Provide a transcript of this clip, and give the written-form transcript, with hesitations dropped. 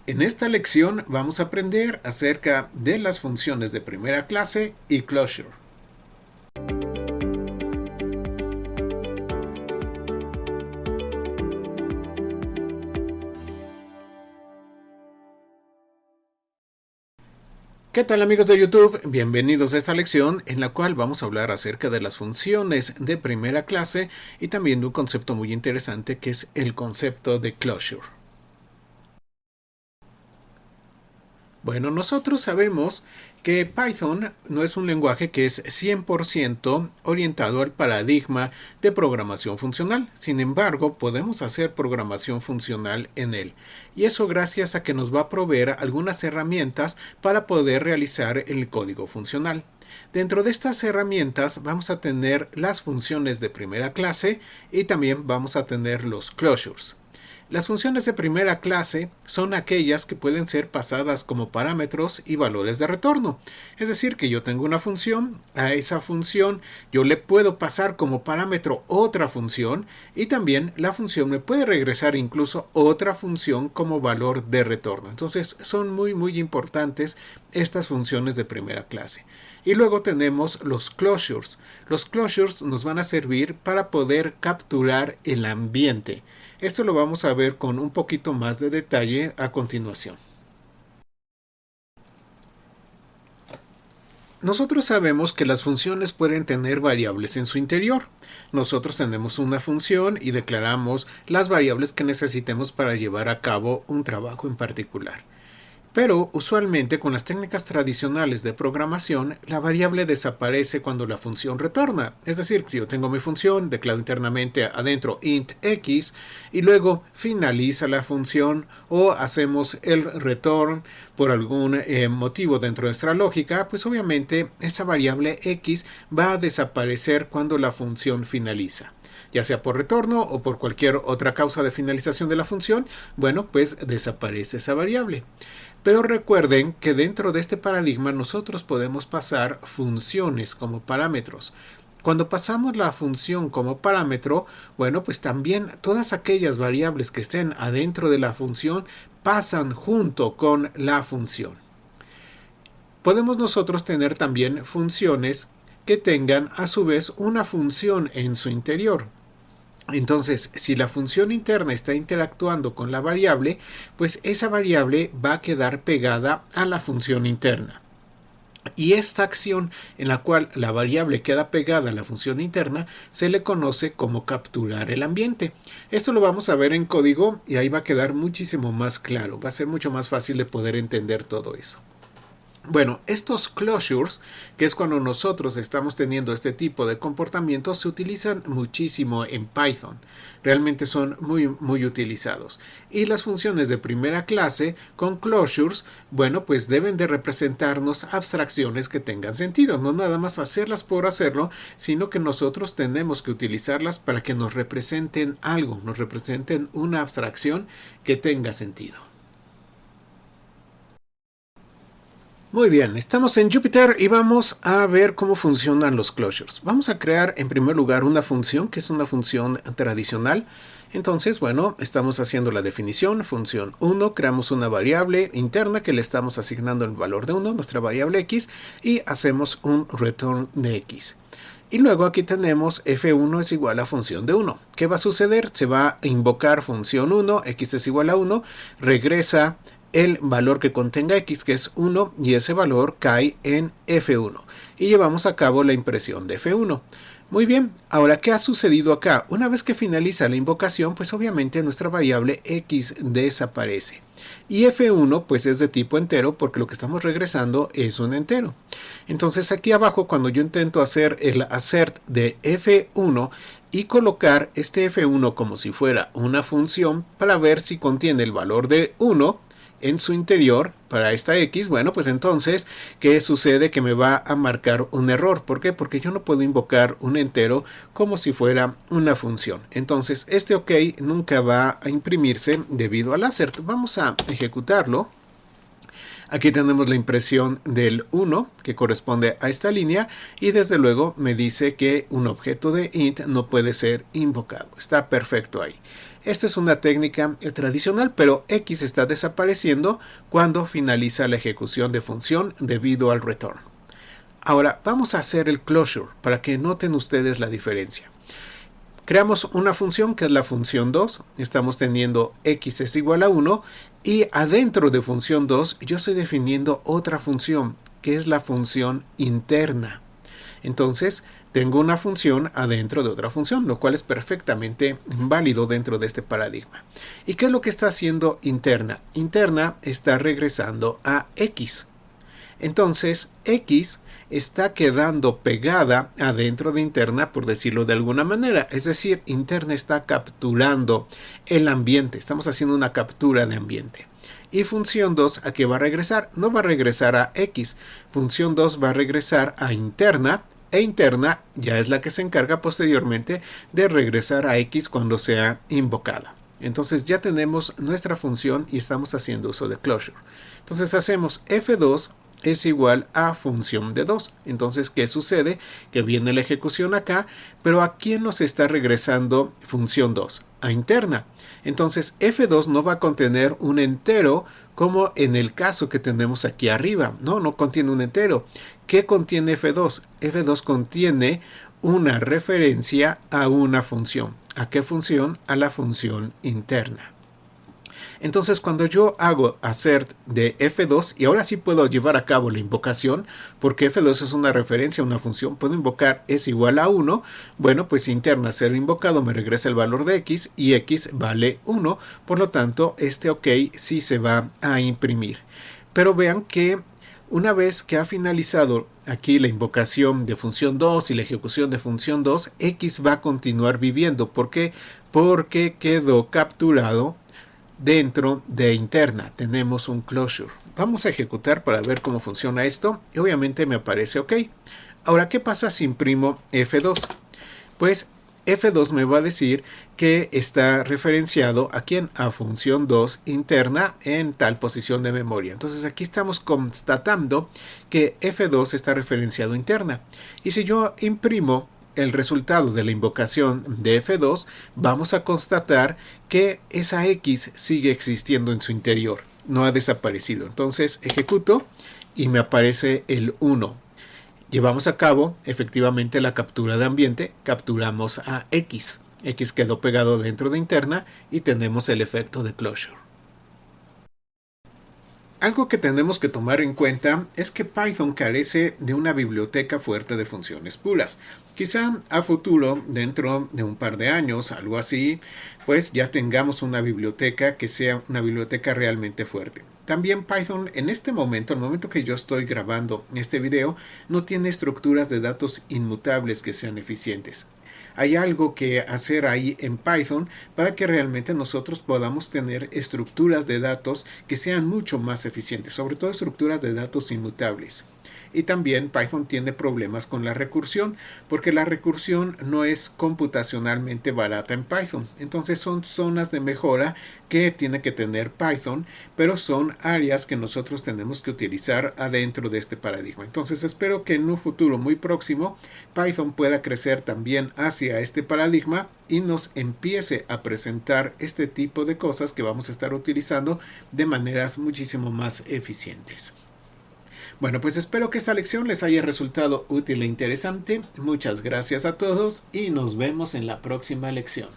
En esta lección vamos a aprender acerca de las funciones de primera clase y closure. ¿Qué tal amigos de YouTube? Bienvenidos a esta lección en la cual vamos a hablar acerca de las funciones de primera clase y también de un concepto muy interesante que es el concepto de closure. Bueno, nosotros sabemos que Python no es un lenguaje que es 100% orientado al paradigma de programación funcional. Sin embargo, podemos hacer programación funcional en él. Y eso gracias a que nos va a proveer algunas herramientas para poder realizar el código funcional. Dentro de estas herramientas vamos a tener las funciones de primera clase y también vamos a tener los closures. Las funciones de primera clase son aquellas que pueden ser pasadas como parámetros y valores de retorno. Es decir, que yo tengo una función, a esa función yo le puedo pasar como parámetro otra función y también la función me puede regresar incluso otra función como valor de retorno. Entonces son muy importantes estas funciones de primera clase. Y luego tenemos los closures. Los closures nos van a servir para poder capturar el ambiente. Esto lo vamos a ver con un poquito más de detalle a continuación. Nosotros sabemos que las funciones pueden tener variables en su interior. Nosotros tenemos una función y declaramos las variables que necesitemos para llevar a cabo un trabajo en particular. Pero usualmente con las técnicas tradicionales de programación, la variable desaparece cuando la función retorna. Es decir, si yo tengo mi función, declaro internamente adentro int x y luego finaliza la función o hacemos el return por algún motivo dentro de nuestra lógica, pues obviamente esa variable x va a desaparecer cuando la función finaliza. Ya sea por retorno o por cualquier otra causa de finalización de la función, bueno, pues desaparece esa variable. Pero recuerden que dentro de este paradigma nosotros podemos pasar funciones como parámetros. Cuando pasamos la función como parámetro, bueno, pues también todas aquellas variables que estén adentro de la función pasan junto con la función. Podemos nosotros tener también funciones que tengan a su vez una función en su interior. Entonces, si la función interna está interactuando con la variable, pues esa variable va a quedar pegada a la función interna. Y esta acción en la cual la variable queda pegada a la función interna se le conoce como capturar el ambiente. Esto lo vamos a ver en código y ahí va a quedar muchísimo más claro. Va a ser mucho más fácil de poder entender todo eso. Bueno, estos closures, que es cuando nosotros estamos teniendo este tipo de comportamientos, se utilizan muchísimo en Python. Realmente son muy utilizados. Y las funciones de primera clase con closures, bueno, pues deben de representarnos abstracciones que tengan sentido. No nada más hacerlas por hacerlo, sino que nosotros tenemos que utilizarlas para que nos representen algo, nos representen una abstracción que tenga sentido. Muy bien, estamos en Jupyter y vamos a ver cómo funcionan los closures. Vamos a crear en primer lugar una función que es una función tradicional. Entonces, bueno, estamos haciendo la definición, función 1, creamos una variable interna que le estamos asignando el valor de 1, nuestra variable x, y hacemos un return de x. Y luego aquí tenemos f1 es igual a función de 1. ¿Qué va a suceder? Se va a invocar función 1, x es igual a 1, regresa el valor que contenga x, que es 1, y ese valor cae en f1. Y llevamos a cabo la impresión de f1. Muy bien, ahora, ¿qué ha sucedido acá? Una vez que finaliza la invocación, pues obviamente nuestra variable x desaparece. Y f1 pues es de tipo entero porque lo que estamos regresando es un entero. Entonces aquí abajo, cuando yo intento hacer el assert de f1 y colocar este f1 como si fuera una función para ver si contiene el valor de 1, en su interior para esta x, bueno, pues entonces, ¿qué sucede? Que me va a marcar un error. ¿Por qué? Porque yo no puedo invocar un entero como si fuera una función. Entonces, este OK nunca va a imprimirse debido al assert. Vamos a ejecutarlo. Aquí tenemos la impresión del 1 que corresponde a esta línea y desde luego me dice que un objeto de int no puede ser invocado. Está perfecto ahí. Esta es una técnica tradicional, pero X está desapareciendo cuando finaliza la ejecución de función debido al return. Ahora vamos a hacer el closure para que noten ustedes la diferencia. Creamos una función que es la función 2. Estamos teniendo x es igual a 1 y adentro de función 2 yo estoy definiendo otra función que es la función interna. Entonces tengo una función adentro de otra función, lo cual es perfectamente válido dentro de este paradigma. ¿Y qué es lo que está haciendo interna? Interna está regresando a x. Entonces x está quedando pegada adentro de interna, por decirlo de alguna manera. Es decir, interna está capturando el ambiente. Estamos haciendo una captura de ambiente. Y función 2, ¿a qué va a regresar? No va a regresar a x. Función 2 va a regresar a interna. E interna ya es la que se encarga posteriormente de regresar a x cuando sea invocada. Entonces ya tenemos nuestra función y estamos haciendo uso de closure. Entonces hacemos f2 es igual a función de 2. Entonces, ¿qué sucede? Que viene la ejecución acá, pero ¿a quién nos está regresando función 2? A interna. Entonces, f2 no va a contener un entero como en el caso que tenemos aquí arriba. No contiene un entero. ¿Qué contiene f2? f2 contiene una referencia a una función. ¿A qué función? A la función interna. Entonces cuando yo hago assert de f2 y ahora sí puedo llevar a cabo la invocación porque f2 es una referencia a una función, puedo invocar es igual a 1, bueno pues interna ser invocado me regresa el valor de x y x vale 1, por lo tanto este ok sí se va a imprimir. Pero vean que una vez que ha finalizado aquí la invocación de función 2 y la ejecución de función 2, x va a continuar viviendo. ¿Por qué? Porque quedó capturado dentro de interna. Tenemos un closure. Vamos a ejecutar para ver cómo funciona esto y obviamente me aparece OK. Ahora, ¿qué pasa si imprimo F2? Pues F2 me va a decir que está referenciado a quién, a función 2 interna en tal posición de memoria. Entonces aquí estamos constatando que F2 está referenciado interna. Y si yo imprimo el resultado de la invocación de F2, vamos a constatar que esa X sigue existiendo en su interior, no ha desaparecido. Entonces ejecuto y me aparece el 1. Llevamos a cabo efectivamente la captura de ambiente, capturamos a X. X quedó pegado dentro de interna y tenemos el efecto de closure. Algo que tenemos que tomar en cuenta es que Python carece de una biblioteca fuerte de funciones puras. Quizá a futuro, dentro de un par de años, algo así, pues ya tengamos una biblioteca que sea una biblioteca realmente fuerte. También Python en este momento, el momento que yo estoy grabando este video, no tiene estructuras de datos inmutables que sean eficientes. Hay algo que hacer ahí en Python para que realmente nosotros podamos tener estructuras de datos que sean mucho más eficientes, sobre todo estructuras de datos inmutables. Y también Python tiene problemas con la recursión, porque la recursión no es computacionalmente barata en Python. Entonces son zonas de mejora que tiene que tener Python, pero son áreas que nosotros tenemos que utilizar adentro de este paradigma. Entonces espero que en un futuro muy próximo Python pueda crecer también hacia este paradigma y nos empiece a presentar este tipo de cosas que vamos a estar utilizando de maneras muchísimo más eficientes. Bueno, pues espero que esta lección les haya resultado útil e interesante. Muchas gracias a todos y nos vemos en la próxima lección.